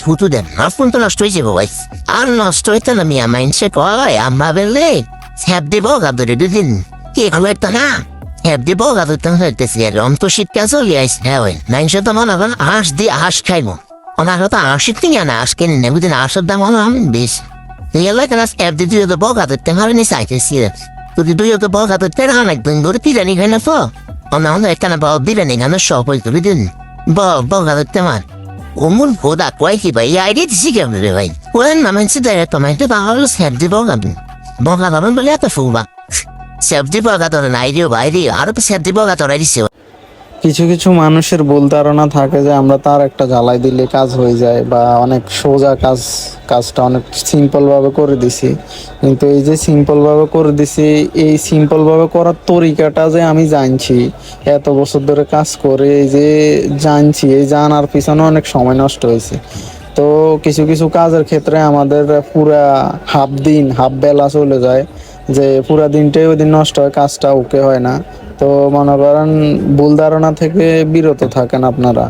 থুতু দেন আমার ফোন তো নষ্ট হয়েছে ভাই। আর নষ্ট হইতে না মিয়া মাইন্ডসে কয় আম্মা বেলে হ্যাপ দিব গাদরে দুদিন কি হলো একটা না হ্যাপ দিব গাদর তো হইতেছি আর অন্ত শীতকাল চলে আইস হ্যাঁ ওই মাইন্ডসে তো মনে করেন হাঁস দিয়ে হাঁস খাইবো ওনার তো আঁশির থেকে না হাঁস কিনে নেব দিন হাঁসের দাম হলো আমি বেশ রিয়েল কেন হ্যাপ দিয়ে দুই তো বগাদর তেমারে নি চাইতেছি যদি দুই তো বগাদর তেরা একদিন ধরে বিরিয়ানি খাই না তো অন্য একটা না বল বিরিয়ানি খানো সব হইতো দিন বগাদর তেমার Umul hoda kwai ki bai ai dit si gam le bai. Wen na man si da to man te ba hal sep di boga. Boga ba man bele ta fuba. Sep di boga to na idea bai di ar pa sep di boga to rai si. কিছু কিছু মানুষের ভুল ধারণা থাকে যে আমরা তার একটা জ্বালাই দিলে কাজ হয়ে যায় বা অনেক সোজা কাজটা অনেক সিম্পলভাবে করে দিছি, কিন্তু এই যে সিম্পলভাবে করে দিছি এই সিম্পলভাবে করার তরিকাটা যে আমি জানছি এত বছর ধরে কাজ করে এই যে জানছি এই জানার পিছনে অনেক সময় নষ্ট হয়েছে। তো কিছু কিছু কাজের ক্ষেত্রে আমাদের পুরা হাফ দিন হাফ বেলা চলে যায়, যে পুরা দিনটাই ওই দিন নষ্ট হয়, কাজটা ওকে হয় না। তো মনে করেন ভুল ধারণা থেকে বিরত থাকেন আপনারা।